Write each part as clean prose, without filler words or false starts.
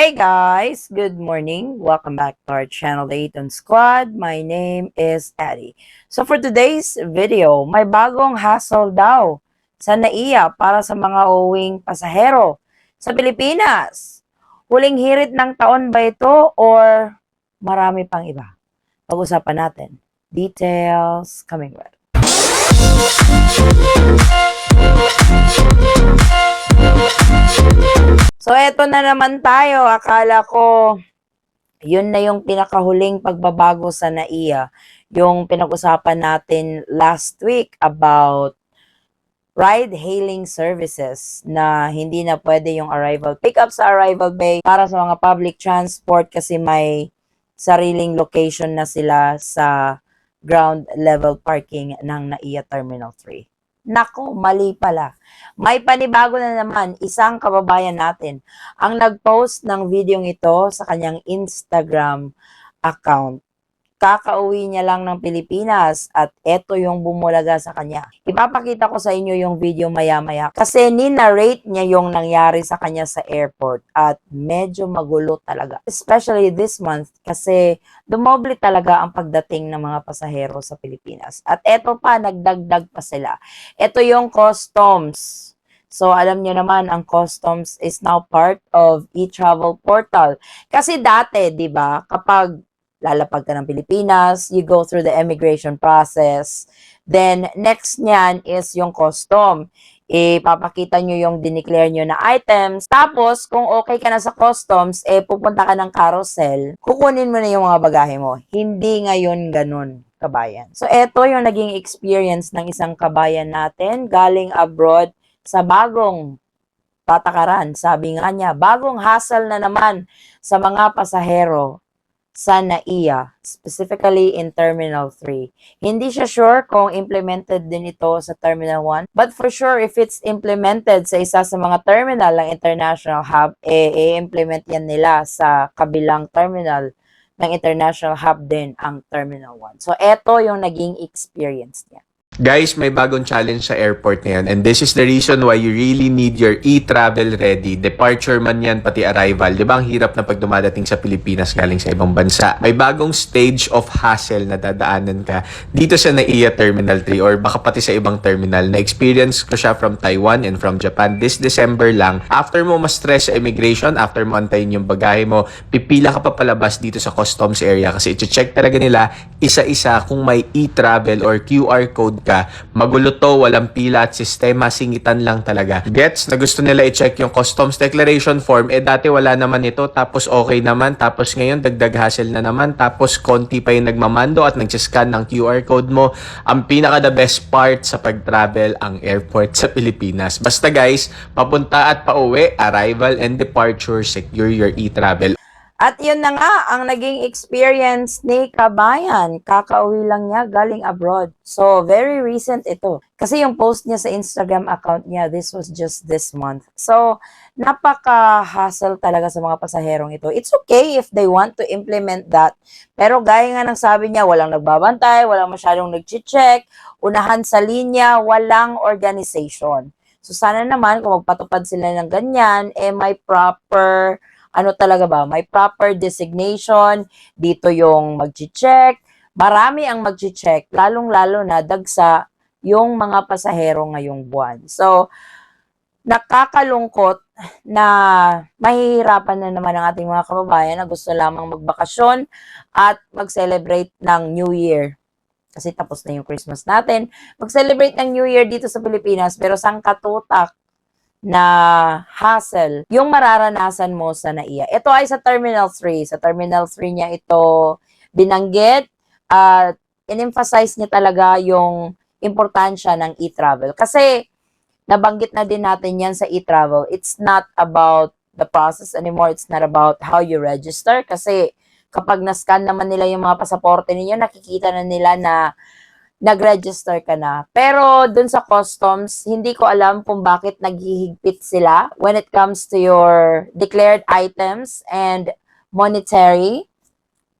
Hey guys, good morning. Welcome back to our channel, The Eton Squad. My name is Addie. So for today's video, may bagong hassle daw sa NAIA para sa mga uuwing pasahero sa Pilipinas. Huling hirit ng taon ba ito or marami pang iba? Pag-usapan natin. Details coming right. So eto na naman tayo. Akala ko yun na yung pinakahuling pagbabago sa NAIA. Yung pinag-usapan natin last week about ride-hailing services na hindi na pwede yung arrival pick-up sa arrival bay para sa mga public transport kasi may sariling location na sila sa ground level parking ng NAIA Terminal 3. Nako, mali pala. May panibago na naman, isang kababayan natin ang nag-post ng video ito sa kanyang Instagram account. Kakauwi niya lang ng Pilipinas at eto yung bumulaga sa kanya. Ipapakita ko sa inyo yung video maya-maya kasi ninarrate niya yung nangyari sa kanya sa airport at medyo magulo talaga. Especially this month kasi dumoble talaga ang pagdating ng mga pasahero sa Pilipinas. At eto pa, nagdagdag pa sila. Eto yung customs. So, alam niyo naman, ang customs is now part of e-travel portal. Kasi dati, di ba, kapag lalapag ka ng Pilipinas, you go through the immigration process. Then, next niyan is yung custom. Ipapakita nyo yung dineclare nyo na items. Tapos, kung okay ka na sa customs, pupunta ka ng carousel, kukunin mo na yung mga bagahe mo. Hindi ngayon ganun, kabayan. So, eto yung naging experience ng isang kabayan natin galing abroad sa bagong patakaran. Sabi nga niya, bagong hassle na naman sa mga pasahero sa NAIA, specifically in Terminal 3. Hindi siya sure kung implemented din ito sa Terminal 1, but for sure, if it's implemented sa isa sa mga terminal ng International Hub, i-implement yan nila sa kabilang terminal ng International Hub din ang Terminal 1. So, eto yung naging experience niya. Guys, may bagong challenge sa airport ngayon and this is the reason why you really need your e-travel ready. Departure man yan, pati arrival. Di ba ang hirap na pag dumadating sa Pilipinas galing sa ibang bansa? May bagong stage of hassle na dadaanan ka dito sa NAIA Terminal 3 or baka pati sa ibang terminal. Na-experience ko siya from Taiwan and from Japan this December lang. After mo ma-stress sa immigration, after mo antayin yung bagahe mo, pipila ka pa palabas dito sa customs area kasi i-check talaga nila isa-isa kung may e-travel or QR code ka, magulo to, walang pila at sistema, singitan lang talaga. Gets na gusto nila i-check yung customs declaration form, dati wala naman ito, tapos okay naman, tapos ngayon dagdag hassle na naman, tapos konti pa yung nagmamando at nagsiscan ng QR code mo. Ang pinaka the best part sa pag-travel, ang airport sa Pilipinas. Basta guys, papunta at pauwi, arrival and departure, secure your e-travel. At yun na nga, ang naging experience ni Kabayan. Kakauwi lang niya galing abroad. So, very recent ito. Kasi yung post niya sa Instagram account niya, this was just this month. So, napaka-hassle talaga sa mga pasaherong ito. It's okay if they want to implement that. Pero gaya nga ng sabi niya, walang nagbabantay, walang masyadong nag-check, unahan sa linya, walang organization. So, sana naman kung magpatupad sila ng ganyan, may proper talaga ba? May proper designation, dito yung mag-check, marami ang mag-check, lalong-lalo na dagsa yung mga pasahero ngayong buwan. So, nakakalungkot na mahihirapan na naman ang ating mga kababayan na gusto lamang magbakasyon at mag-celebrate ng New Year. Kasi tapos na yung Christmas natin. Mag-celebrate ng New Year dito sa Pilipinas, pero sangkatutak na hassle yung mararanasan mo sa NAIA. Ito ay sa Terminal 3. Sa Terminal 3 niya ito binanggit at in-emphasize niya talaga yung importansya ng e-travel. Kasi nabanggit na din natin yan sa e-travel. It's not about the process anymore. It's not about how you register. Kasi kapag na-scan naman nila yung mga pasaporte ninyo, nakikita na nila na nag-register ka na. Pero dun sa customs, hindi ko alam kung bakit naghihigpit sila when it comes to your declared items and monetary.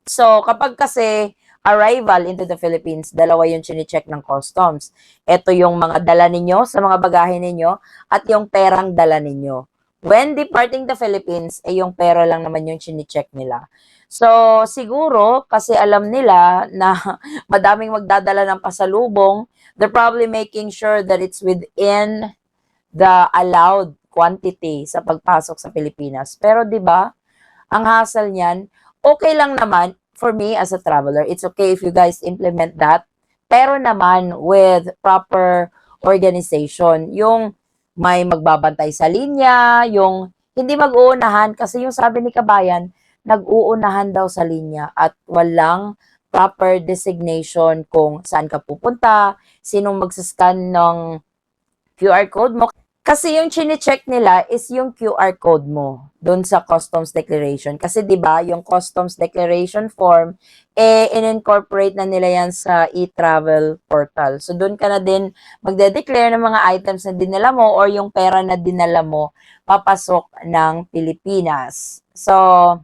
So, kapag kasi arrival into the Philippines, dalawa yung chine-check ng customs. Ito yung mga dala ninyo sa mga bagahe ninyo at yung perang dala ninyo. when departing the Philippines, yung pera lang naman yung chine-check nila. So, siguro, kasi alam nila na madaming magdadala ng pasalubong, they're probably making sure that it's within the allowed quantity sa pagpasok sa Pilipinas. Pero 'di ba, ang hassle niyan, okay lang naman for me as a traveler. It's okay if you guys implement that. Pero naman with proper organization, yung may magbabantay sa linya, yung hindi mag-uunahan kasi yung sabi ni Kabayan, nag-uunahan daw sa linya at walang proper designation kung saan ka pupunta, sinong magsascan ng QR code mo. Kasi yung chine-check nila is yung QR code mo doon sa customs declaration. Kasi 'di ba, yung customs declaration form in-incorporate na nila yan sa e-travel portal. So doon ka na din magde-declare ng mga items na dinala mo or yung pera na dinala mo papasok ng Pilipinas. So,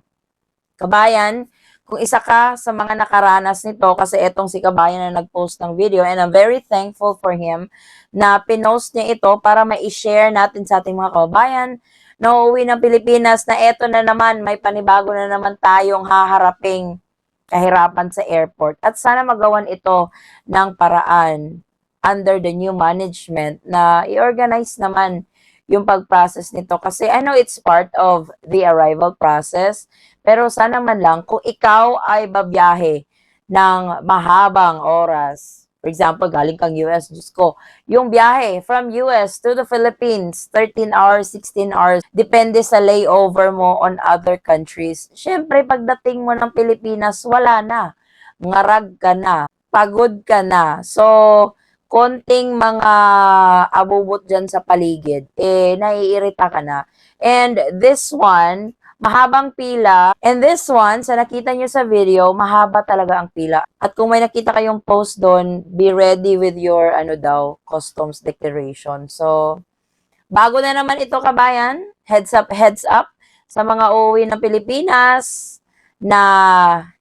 Kabayan, kung isa ka sa mga nakaranas nito, kasi etong si Kabayan na nag-post ng video, and I'm very thankful for him na pinost niya ito para ma-share natin sa ating mga kababayan na uuwi ng Pilipinas na eto na naman, may panibago na naman tayong haharaping kahirapan sa airport. At sana magawan ito ng paraan under the new management na i-organize naman yung pag-process nito. Kasi I know it's part of the arrival process, pero sana man lang kung ikaw ay babiyahe ng mahabang oras, for example, galing kang US, Diyos ko, yung biyahe from US to the Philippines, 13 hours, 16 hours, depende sa layover mo on other countries. Siyempre, pagdating mo ng Pilipinas, wala na. Ngarag ka na. Pagod ka na. So, konting mga abubot dyan sa paligid, naiirita ka na. And this one, mahabang pila. And this one, sa nakita nyo sa video, mahaba talaga ang pila. At kung may nakita kayong post doon, be ready with your, customs declaration. So, bago na naman ito, kabayan. Heads up sa mga uuwi ng Pilipinas na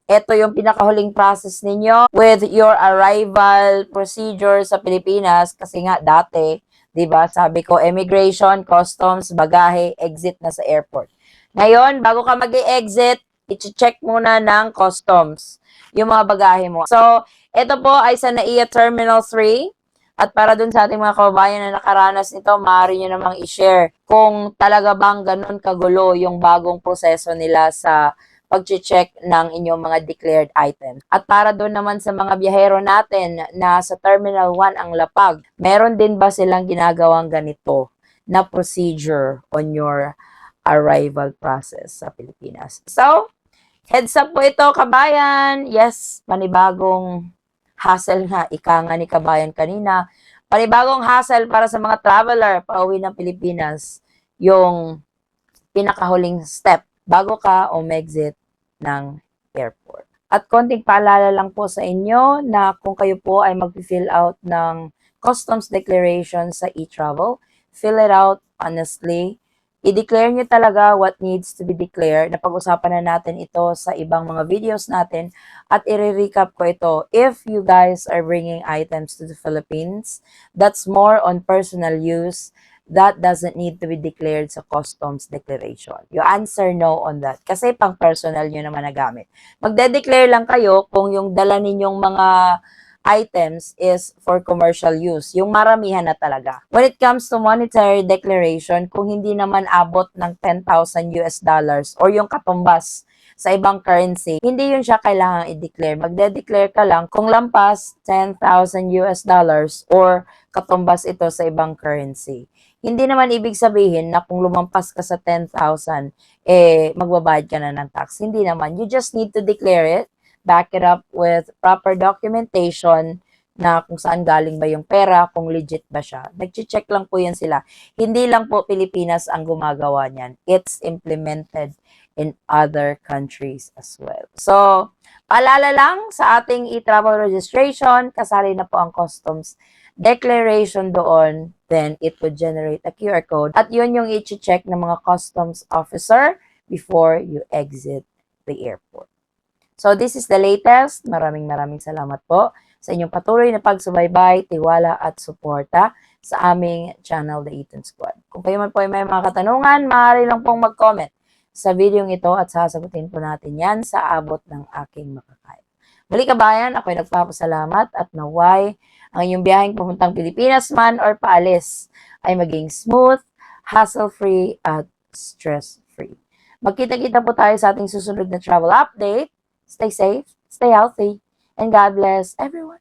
ito yung pinakahuling process ninyo with your arrival procedure sa Pilipinas. Kasi nga, dati, di ba, sabi ko, immigration, customs, bagahe, exit na sa airport. Ngayon, bago ka mag-exit, i-check muna ng customs yung mga bagahe mo. So, ito po ay sa NAIA Terminal 3. At para dun sa ating mga kababayan na nakaranas nito, maaari nyo namang i-share kung talaga bang ganun kagulo yung bagong proseso nila sa pag-check ng inyong mga declared items. At para doon naman sa mga biyahero natin na sa Terminal 1 ang lapag, meron din ba silang ginagawang ganito na procedure on your arrival process sa Pilipinas? So, heads up po ito, kabayan. Yes, panibagong hassle na, ika nga ni kabayan kanina. Panibagong hassle para sa mga traveler pauwi ng Pilipinas, yung pinakahuling step bago ka exit ng airport. At konting paalala lang po sa inyo na kung kayo po ay mag-fill out ng customs declaration sa e-travel, fill it out honestly. I-declare nyo talaga what needs to be declared. Napag-usapan na natin ito sa ibang mga videos natin at i-recap ko ito. If you guys are bringing items to the Philippines, that's more on personal use. That doesn't need to be declared sa customs declaration. You answer no on that. Kasi pang personal nyo naman na gamit. Magde-declare lang kayo kung yung dala ninyong mga items is for commercial use. Yung maramihan na talaga. When it comes to monetary declaration, kung hindi naman abot ng 10,000 US dollars or yung katumbas sa ibang currency, hindi yun siya kailangang i-declare. Magde-declare ka lang kung lampas 10,000 US dollars or katumbas ito sa ibang currency. Hindi naman ibig sabihin na kung lumampas ka sa 10,000, magbabayad ka na ng tax. Hindi naman. You just need to declare it, back it up with proper documentation na kung saan galing ba yung pera, kung legit ba siya. Nag-check lang po yan sila. Hindi lang po Pilipinas ang gumagawa niyan. It's implemented in other countries as well. So, paalala lang sa ating e-travel registration, kasali na po ang customs declaration doon, then it would generate a QR code. At yun yung i-check ng mga customs officer before you exit the airport. So this is the latest. Maraming salamat po. sa inyong patuloy na pagsubaybay, tiwala at suporta sa aming channel, The Eaton Squad. Kung kayo man po ay may mga katanungan, maaari lang pong mag-comment sa video ito at sasagutin po natin yan sa abot ng aking makakaya. Muli kabayan, ako'y nagpapasalamat at naway ang inyong biyaheng papuntang Pilipinas man or paalis ay maging smooth, hassle-free at stress-free. Magkita-kita po tayo sa ating susunod na travel update. Stay safe, stay healthy, and God bless everyone.